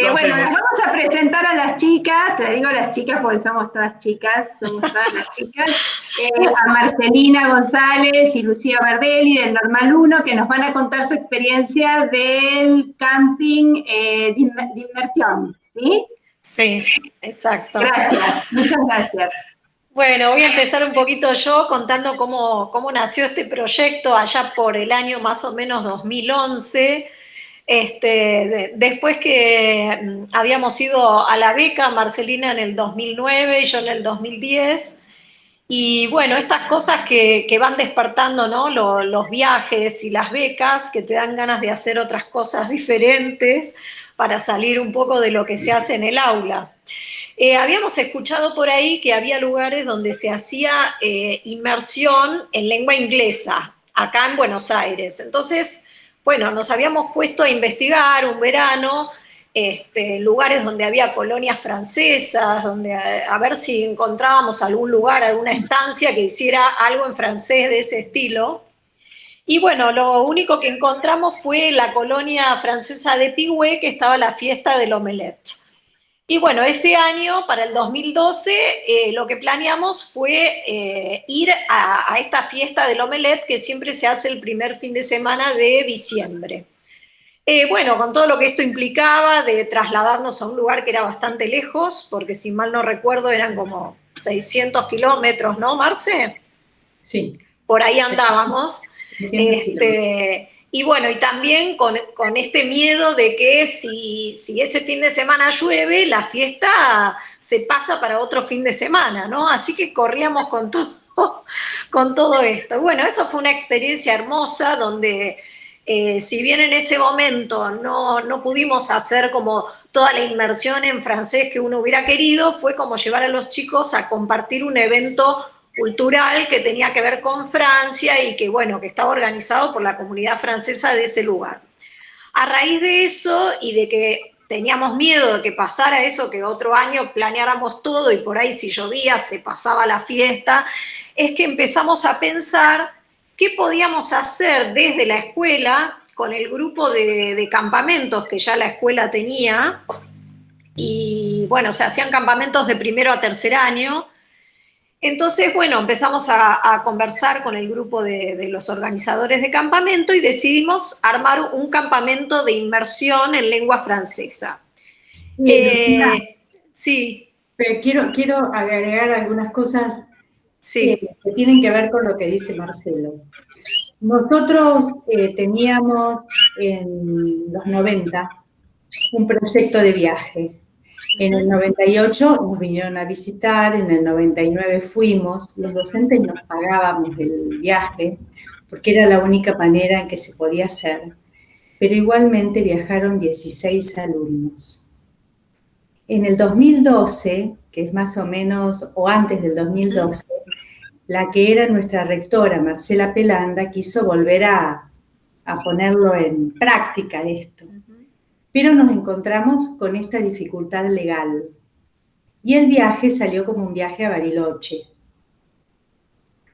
Lo Bueno, las hacemos. vamos a presentar a las chicas, le digo las chicas porque somos todas chicas, somos todas las chicas, a Marcelina González y Lucía Bardelli del Normal Uno, que nos van a contar su experiencia del camping de inmersión, ¿sí? Sí, exacto. Gracias, muchas gracias. Bueno, voy a empezar un poquito yo contando cómo nació este proyecto allá por el año más o menos 2011. Después que habíamos ido a la beca, Marcelina en el 2009 y yo en el 2010. Y bueno, estas cosas que van despertando, ¿no? Los viajes y las becas que te dan ganas de hacer otras cosas diferentes para salir un poco de lo que se hace en el aula. Habíamos escuchado por ahí que había lugares donde se hacía inmersión en lengua inglesa, acá en Buenos Aires. Entonces, bueno, nos habíamos puesto a investigar un verano lugares donde había colonias francesas, donde a ver si encontrábamos algún lugar, alguna estancia que hiciera algo en francés de ese estilo. Y bueno, lo único que encontramos fue la colonia francesa de Pigüé, que estaba la fiesta del omelette. Y bueno, ese año, para el 2012, lo que planeamos fue ir a esta fiesta del omelette que siempre se hace el primer fin de semana de diciembre. Bueno, con todo lo que esto implicaba de trasladarnos a un lugar que era bastante lejos, porque si mal no recuerdo eran como 600 kilómetros, ¿no, Marce? Sí. Por ahí andábamos. Y bueno, y también con este miedo de que si ese fin de semana llueve, la fiesta se pasa para otro fin de semana, ¿no? Así que corríamos con todo esto. Bueno, eso fue una experiencia hermosa donde si bien en ese momento no pudimos hacer como toda la inmersión en francés que uno hubiera querido, fue como llevar a los chicos a compartir un evento cultural que tenía que ver con Francia y que, bueno, que estaba organizado por la comunidad francesa de ese lugar. A raíz de eso y de que teníamos miedo de que pasara eso, que otro año planeáramos todo y por ahí si llovía se pasaba la fiesta, es que empezamos a pensar qué podíamos hacer desde la escuela con el grupo de campamentos que ya la escuela tenía. Y bueno, se hacían campamentos de primero a tercer año. Entonces, bueno, empezamos a conversar con el grupo de los organizadores de campamento y decidimos armar un campamento de inmersión en lengua francesa. Lucía, sí. Quiero agregar algunas cosas sí. Que tienen que ver con lo que dice Marcelo. Nosotros teníamos en los 90 un proyecto de viaje. En el 98 nos vinieron a visitar, en el 99 fuimos, los docentes nos pagábamos el viaje, porque era la única manera en que se podía hacer, pero igualmente viajaron 16 alumnos. En el 2012, que es más o menos, o antes del 2012, la que era nuestra rectora, Marcela Pelanda, quiso volver a ponerlo en práctica esto. Pero nos encontramos con esta dificultad legal. Y el viaje salió como un viaje a Bariloche,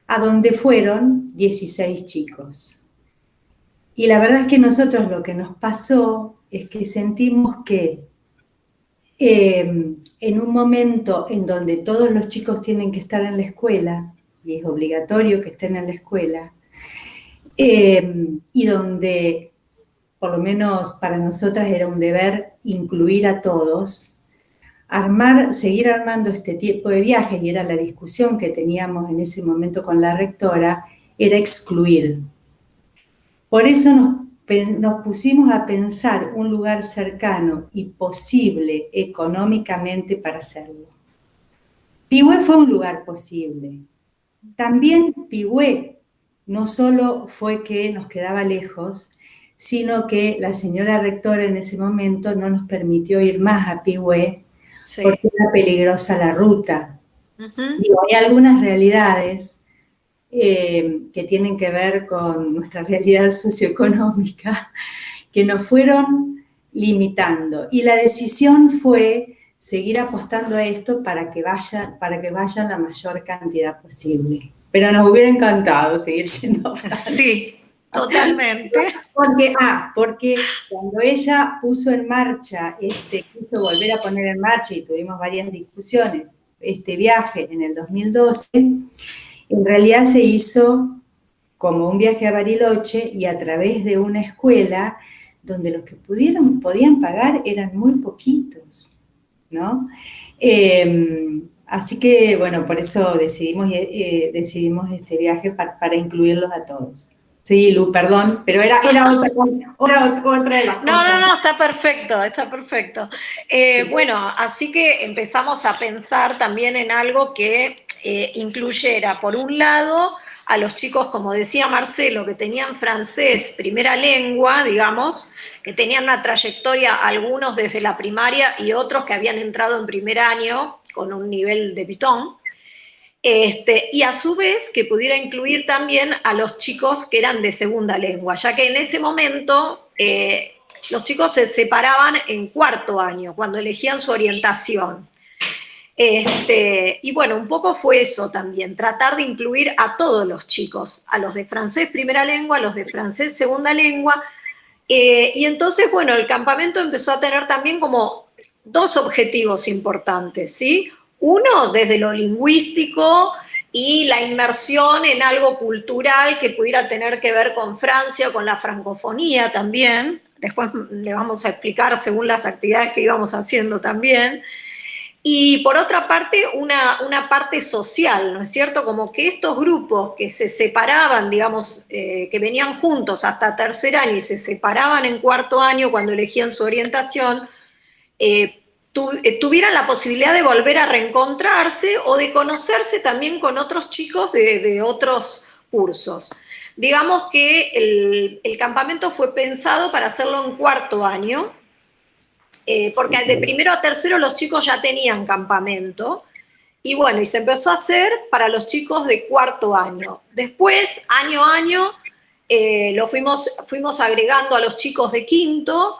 a donde fueron 16 chicos. Y la verdad es que nosotros lo que nos pasó es que sentimos que en un momento en donde todos los chicos tienen que estar en la escuela, y es obligatorio que estén en la escuela, y donde, por lo menos para nosotras era un deber incluir a todos, seguir armando este tipo de viajes, y era la discusión que teníamos en ese momento con la rectora, era excluir. Por eso nos pusimos a pensar un lugar cercano y posible económicamente para hacerlo. Pigüé fue un lugar posible. También Pigüé no solo fue que nos quedaba lejos, sino que la señora rectora en ese momento no nos permitió ir más a Pigüé, sí, porque era peligrosa la ruta. Digo, hay algunas realidades que tienen que ver con nuestra realidad socioeconómica que nos fueron limitando. Y la decisión fue seguir apostando a esto para que vaya la mayor cantidad posible. Pero nos hubiera encantado seguir siendo Francia. Sí, Totalmente. Porque cuando ella puso en marcha, quiso volver a poner en marcha, y tuvimos varias discusiones, este viaje en el 2012, en realidad se hizo como un viaje a Bariloche y a través de una escuela donde los que podían pagar eran muy poquitos, ¿no? Así que, bueno, por eso decidimos este viaje para incluirlos a todos. Sí, Lu, perdón, pero era otra de las cosas. No, está perfecto, está perfecto. Bueno, así que empezamos a pensar también en algo que incluyera, por un lado, a los chicos, como decía Marcelo, que tenían francés primera lengua, digamos, que tenían una trayectoria, algunos desde la primaria y otros que habían entrado en primer año con un nivel de debutante. Y a su vez que pudiera incluir también a los chicos que eran de segunda lengua, ya que en ese momento los chicos se separaban en cuarto año, cuando elegían su orientación. Y bueno, un poco fue eso también, tratar de incluir a todos los chicos, a los de francés primera lengua, a los de francés segunda lengua, y entonces, bueno, el campamento empezó a tener también como dos objetivos importantes, ¿sí? Uno, desde lo lingüístico y la inmersión en algo cultural que pudiera tener que ver con Francia o con la francofonía también. Después le vamos a explicar según las actividades que íbamos haciendo también. Y por otra parte, una parte social, ¿no es cierto? Como que estos grupos que se separaban, digamos, que venían juntos hasta tercer año y se separaban en cuarto año cuando elegían su orientación, tuvieran la posibilidad de volver a reencontrarse o de conocerse también con otros chicos de otros cursos. Digamos que el campamento fue pensado para hacerlo en cuarto año, porque de primero a tercero los chicos ya tenían campamento, y bueno, y se empezó a hacer para los chicos de cuarto año. Después, año a año, lo fuimos agregando a los chicos de quinto,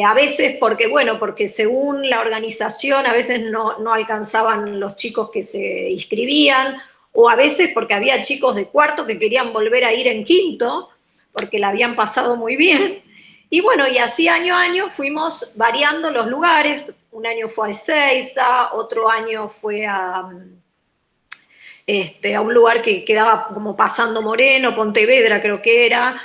a veces porque según la organización a veces no alcanzaban los chicos que se inscribían, o a veces porque había chicos de cuarto que querían volver a ir en quinto, porque la habían pasado muy bien. Y bueno, y así año a año fuimos variando los lugares. Un año fue a Ezeiza, otro año fue a un lugar que quedaba como pasando Moreno, Pontevedra creo que era.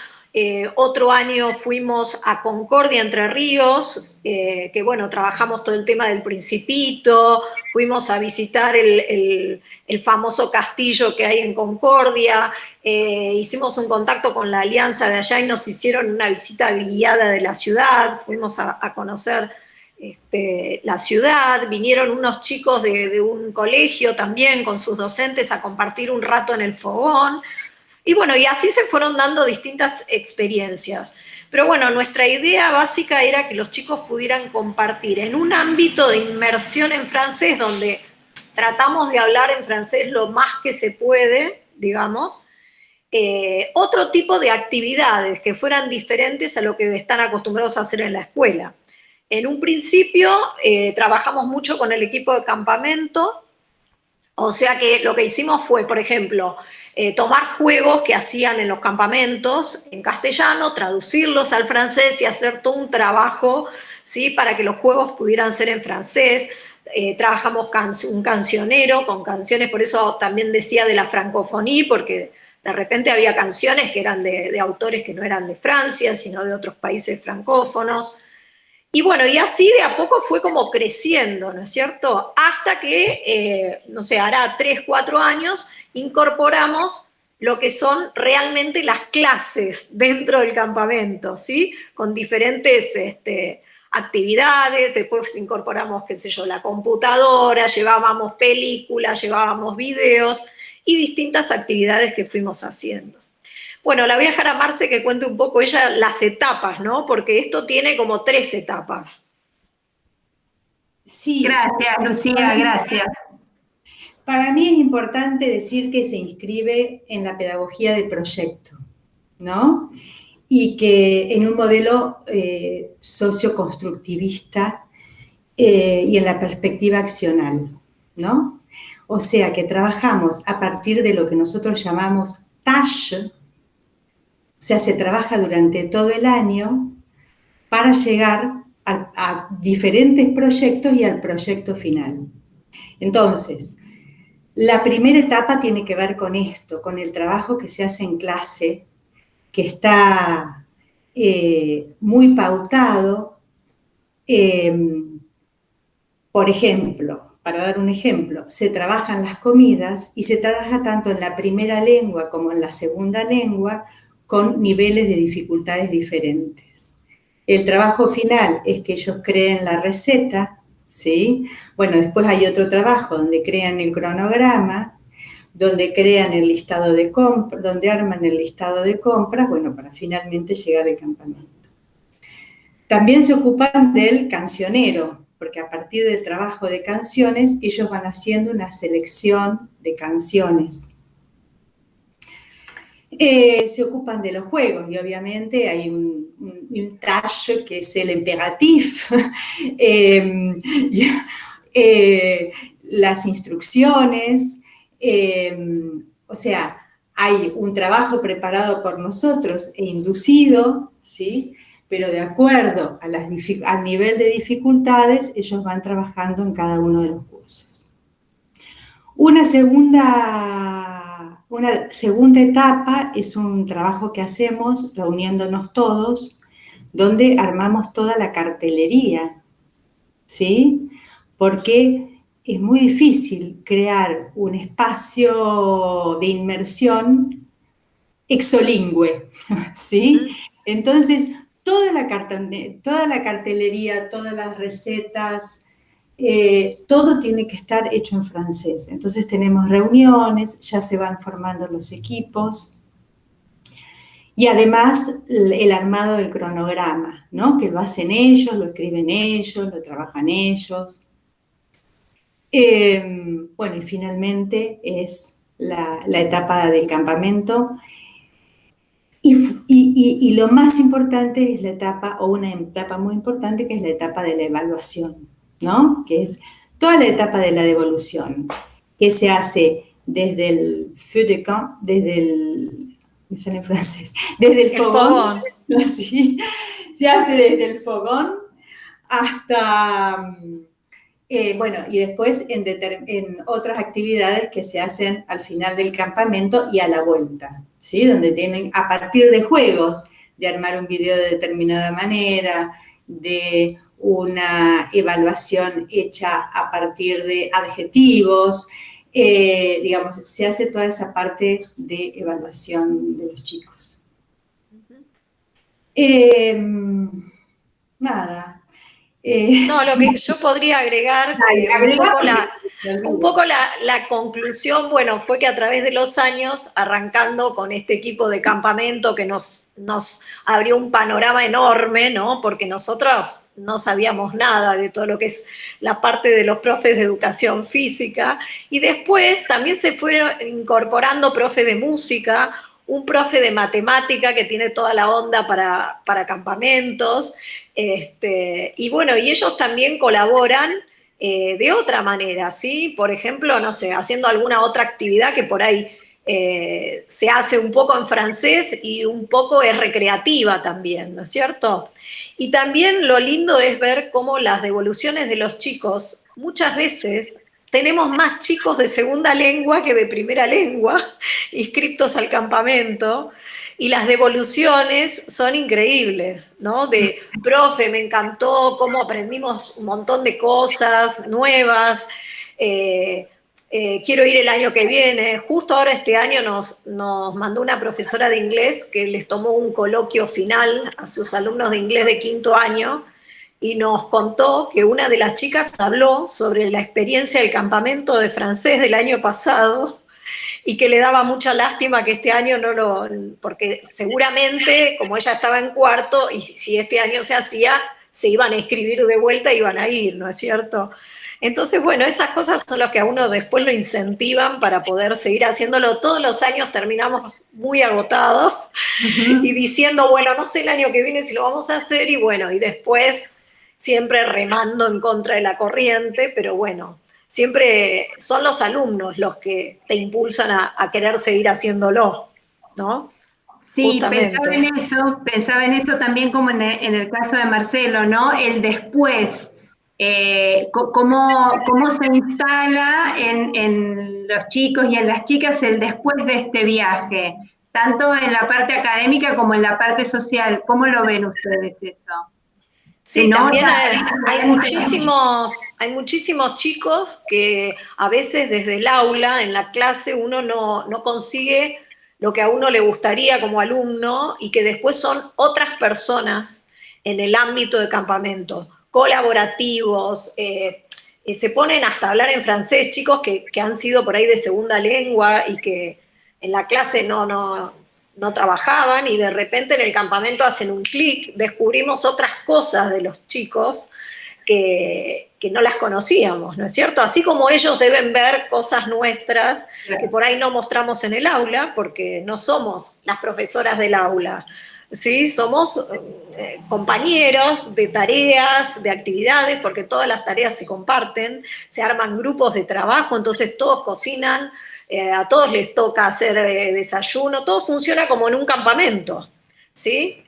Otro año fuimos a Concordia, Entre Ríos, que bueno, trabajamos todo el tema del Principito, fuimos a visitar el famoso castillo que hay en Concordia, hicimos un contacto con la alianza de allá y nos hicieron una visita guiada de la ciudad, fuimos a conocer la ciudad, vinieron unos chicos de un colegio también con sus docentes a compartir un rato en el fogón. Y bueno, y así se fueron dando distintas experiencias. Pero bueno, nuestra idea básica era que los chicos pudieran compartir en un ámbito de inmersión en francés, donde tratamos de hablar en francés lo más que se puede, digamos, otro tipo de actividades que fueran diferentes a lo que están acostumbrados a hacer en la escuela. En un principio trabajamos mucho con el equipo de campamento, o sea que lo que hicimos fue, por ejemplo, tomar juegos que hacían en los campamentos en castellano, traducirlos al francés y hacer todo un trabajo, ¿sí?, para que los juegos pudieran ser en francés. Trabajamos un cancionero con canciones, por eso también decía de la francofonía, porque de repente había canciones que eran de autores que no eran de Francia, sino de otros países francófonos. Y bueno, y así de a poco fue como creciendo, ¿no es cierto? Hasta que, no sé, hará 3, 4 años, incorporamos lo que son realmente las clases dentro del campamento, ¿sí? Con diferentes actividades, después incorporamos, qué sé yo, la computadora, llevábamos películas, llevábamos videos y distintas actividades que fuimos haciendo. Bueno, la voy a dejar a Marce que cuente un poco ella las etapas, ¿no? Porque esto tiene como 3 etapas. Sí. Gracias, Lucía, gracias. Para mí es importante decir que se inscribe en la pedagogía de proyecto, ¿no? Y que en un modelo socioconstructivista y en la perspectiva accional, ¿no? O sea que trabajamos a partir de lo que nosotros llamamos tâche, o sea, se trabaja durante todo el año para llegar a diferentes proyectos y al proyecto final. Entonces, la primera etapa tiene que ver con esto, con el trabajo que se hace en clase, que está muy pautado. Por ejemplo, para dar un ejemplo, se trabajan las comidas y se trabaja tanto en la primera lengua como en la segunda lengua con niveles de dificultades diferentes. El trabajo final es que ellos creen la receta, ¿sí? Bueno, después hay otro trabajo donde crean el cronograma, donde crean el listado de compras, donde arman el listado de compras, bueno, para finalmente llegar al campamento. También se ocupan del cancionero, porque a partir del trabajo de canciones, ellos van haciendo una selección de canciones. Se ocupan de los juegos y obviamente hay un tâche que es el imperatif, las instrucciones, o sea, hay un trabajo preparado por nosotros e inducido, ¿sí? Pero de acuerdo a al nivel de dificultades, ellos van trabajando en cada uno de los cursos. Una segunda etapa es un trabajo que hacemos reuniéndonos todos, donde armamos toda la cartelería, ¿sí? Porque es muy difícil crear un espacio de inmersión exolingüe, ¿sí? Entonces, toda la cartelería, todas las recetas, todo tiene que estar hecho en francés. Entonces tenemos reuniones, ya se van formando los equipos y además el armado del cronograma, ¿no? Que lo hacen ellos, lo escriben ellos, lo trabajan ellos. Bueno, y finalmente es la etapa del campamento. Y lo más importante es la etapa, o una etapa muy importante, que es la etapa de la evaluación, ¿no? Que es toda la etapa de la devolución, que se hace desde el feu de camp, me sale en francés, desde el fogón. Sí, se hace desde el fogón hasta, bueno, y después en otras actividades que se hacen al final del campamento y a la vuelta, ¿sí? Donde tienen, a partir de juegos, de armar un video de determinada manera, de una evaluación hecha a partir de adjetivos, digamos, se hace toda esa parte de evaluación de los chicos. Nada. No, lo que yo podría agregar, un poco la conclusión, bueno, fue que a través de los años, arrancando con este equipo de campamento que nos abrió un panorama enorme, ¿no? Porque nosotros no sabíamos nada de todo lo que es la parte de los profes de educación física, y después también se fueron incorporando profes de música, un profe de matemática que tiene toda la onda para campamentos, y bueno, y ellos también colaboran de otra manera, ¿sí? Por ejemplo, no sé, haciendo alguna otra actividad que por ahí se hace un poco en francés y un poco es recreativa también, ¿no es cierto? Y también lo lindo es ver cómo las devoluciones de los chicos, muchas veces tenemos más chicos de segunda lengua que de primera lengua inscritos al campamento, y las devoluciones son increíbles, ¿no? De, profe, me encantó cómo aprendimos un montón de cosas nuevas, quiero ir el año que viene. Justo ahora este año nos mandó una profesora de inglés que les tomó un coloquio final a sus alumnos de inglés de quinto año, y nos contó que una de las chicas habló sobre la experiencia del campamento de francés del año pasado, y que le daba mucha lástima que este año no lo, porque seguramente, como ella estaba en cuarto, y si este año se hacía, se iban a inscribir de vuelta y iban a ir, ¿no es cierto? Entonces, bueno, esas cosas son las que a uno después lo incentivan para poder seguir haciéndolo. Todos los años terminamos muy agotados y diciendo, bueno, no sé el año que viene si lo vamos a hacer, y bueno, y después siempre remando en contra de la corriente, pero bueno, siempre son los alumnos los que te impulsan a querer seguir haciéndolo, ¿no? Sí, justamente. pensaba en eso también como en el caso de Marcelo, ¿no? El después, cómo se instala en los chicos y en las chicas el después de este viaje, tanto en la parte académica como en la parte social. ¿Cómo lo ven ustedes eso? Que Sí, no es también diferente. hay muchísimos chicos que a veces desde el aula, en la clase, uno no consigue lo que a uno le gustaría como alumno y que después son otras personas en el ámbito de campamento, colaborativos, se ponen hasta a hablar en francés, chicos que han sido por ahí de segunda lengua y que en la clase no trabajaban y de repente en el campamento hacen un clic, descubrimos otras cosas de los chicos que no las conocíamos, ¿no es cierto? Así como ellos deben ver cosas nuestras que por ahí no mostramos en el aula, porque no somos las profesoras del aula, ¿sí? Somos compañeros de tareas, de actividades, porque todas las tareas se comparten, se arman grupos de trabajo, entonces todos cocinan, a todos les toca hacer desayuno, todo funciona como en un campamento, ¿sí?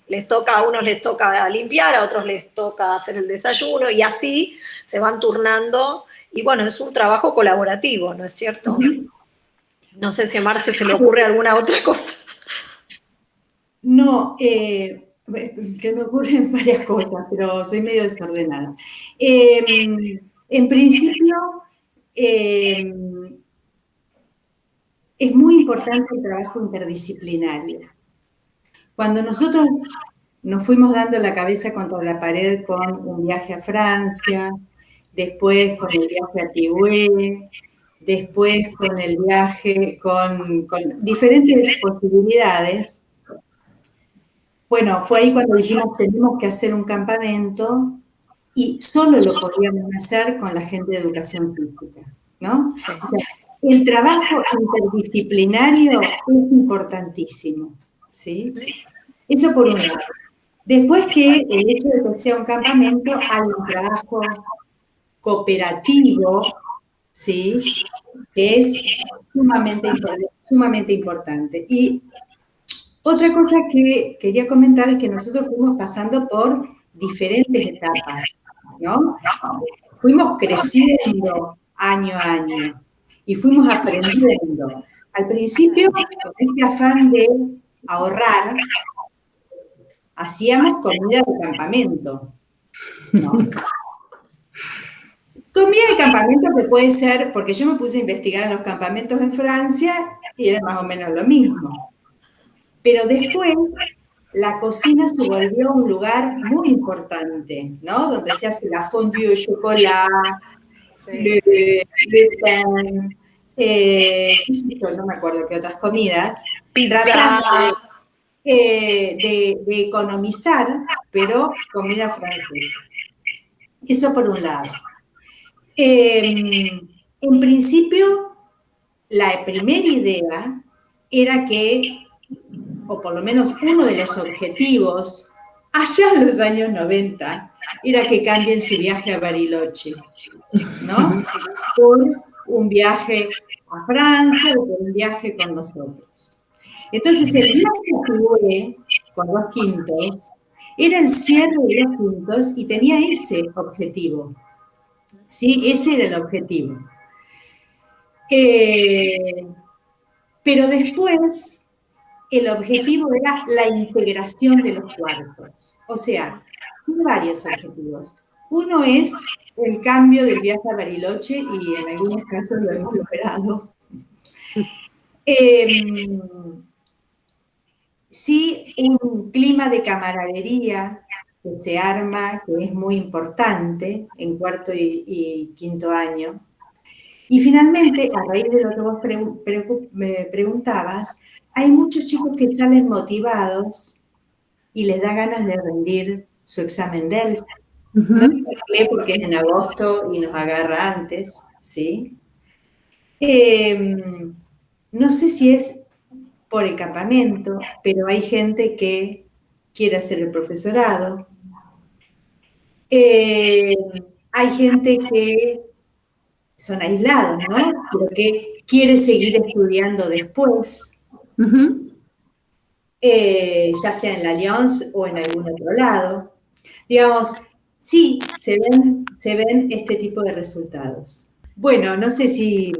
A unos les toca limpiar, a otros les toca hacer el desayuno y así se van turnando y bueno, es un trabajo colaborativo, ¿no es cierto? No sé si a Marce se le ocurre alguna otra cosa. No, se me ocurren varias cosas, pero soy medio desordenada. En principio, eh, es muy importante el trabajo interdisciplinario. Cuando nosotros nos fuimos dando la cabeza contra la pared con un viaje a Francia, después con el viaje a Tigüé, después con el viaje con diferentes posibilidades. Bueno, fue ahí cuando dijimos tenemos que hacer un campamento y solo lo podíamos hacer con la gente de educación física, ¿no? Sí. O sea, el trabajo interdisciplinario es importantísimo, ¿sí? Eso por un lado. Después que el hecho de que sea un campamento hay un trabajo cooperativo, ¿sí? Que es sumamente importante. Y otra cosa que quería comentar es que nosotros fuimos pasando por diferentes etapas, ¿no? Fuimos creciendo año a año y fuimos aprendiendo. Al principio, con este afán de ahorrar, hacíamos comida de campamento, ¿no? Comida de campamento que puede ser, porque yo me puse a investigar en los campamentos en Francia y era más o menos lo mismo. Pero después la cocina se volvió un lugar muy importante, ¿no? Donde se hace la fondue au chocolat, Sí. le pain, qué sé yo, no me acuerdo qué otras comidas, Pizza. tratando de economizar, pero comida francesa. Eso por un lado. En principio, la primera idea era que, o por lo menos uno de los objetivos, allá en los años 90, era que cambien su viaje a Bariloche, ¿no? Por un viaje a Francia o por un viaje con nosotros. Entonces, el viaje a Tigüé, con los quintos, era el cierre de los quintos y tenía ese objetivo. ¿Sí? Ese era el objetivo. Pero después, el objetivo era la integración de los cuartos. O sea, tiene varios objetivos. Uno es el cambio del viaje a Bariloche y en algunos casos lo hemos logrado. Sí, un clima de camaradería que se arma, que es muy importante en cuarto y quinto año. Y finalmente, a raíz de lo que vos me preguntabas, hay muchos chicos que salen motivados y les da ganas de rendir su examen DELF. No sé porque es en agosto y nos agarra antes, ¿sí? No sé si es por el campamento, pero hay gente que quiere hacer el profesorado. Hay gente que son aislados, ¿no? Pero que quiere seguir estudiando después. ya sea en la Allianz o en algún otro lado. Digamos, sí se ven este tipo de resultados. Bueno, no sé si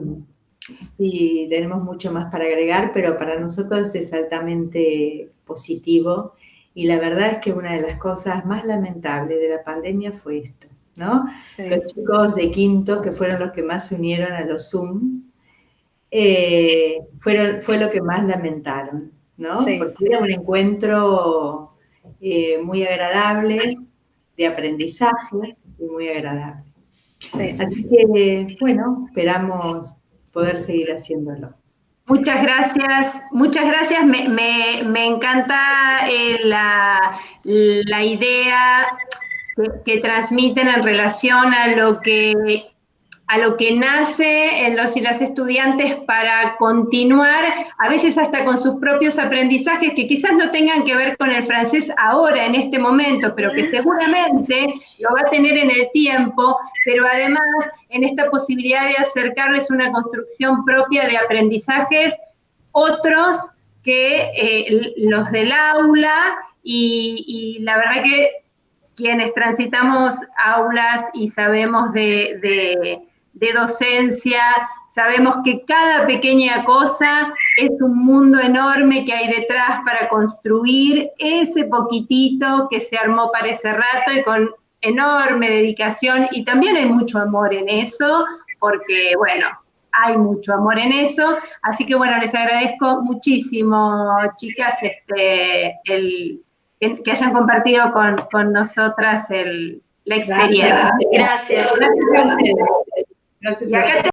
tenemos mucho más para agregar, pero para nosotros es altamente positivo y la verdad es que una de las cosas más lamentables de la pandemia fue esto, ¿no? Sí. Los chicos de quinto, que fueron los que más se unieron a los Zoom, fue lo que más lamentaron, ¿no? Sí. Porque era un encuentro muy agradable, de aprendizaje y muy agradable. Sí. Así que, bueno, esperamos poder seguir haciéndolo. Muchas gracias, muchas gracias. Me encanta la idea que transmiten en relación a lo que nace en los y las estudiantes para continuar, a veces hasta con sus propios aprendizajes, que quizás no tengan que ver con el francés ahora, en este momento, pero que seguramente lo va a tener en el tiempo, pero además en esta posibilidad de acercarles una construcción propia de aprendizajes, otros que los del aula, y la verdad que quienes transitamos aulas y sabemos de docencia, sabemos que cada pequeña cosa es un mundo enorme que hay detrás para construir ese poquitito que se armó para ese rato y con enorme dedicación, y también hay mucho amor en eso, porque bueno, hay mucho amor en eso, así que bueno, les agradezco muchísimo, chicas, que hayan compartido con nosotras la experiencia. Gracias. Gracias a ustedes. Gracias a ustedes.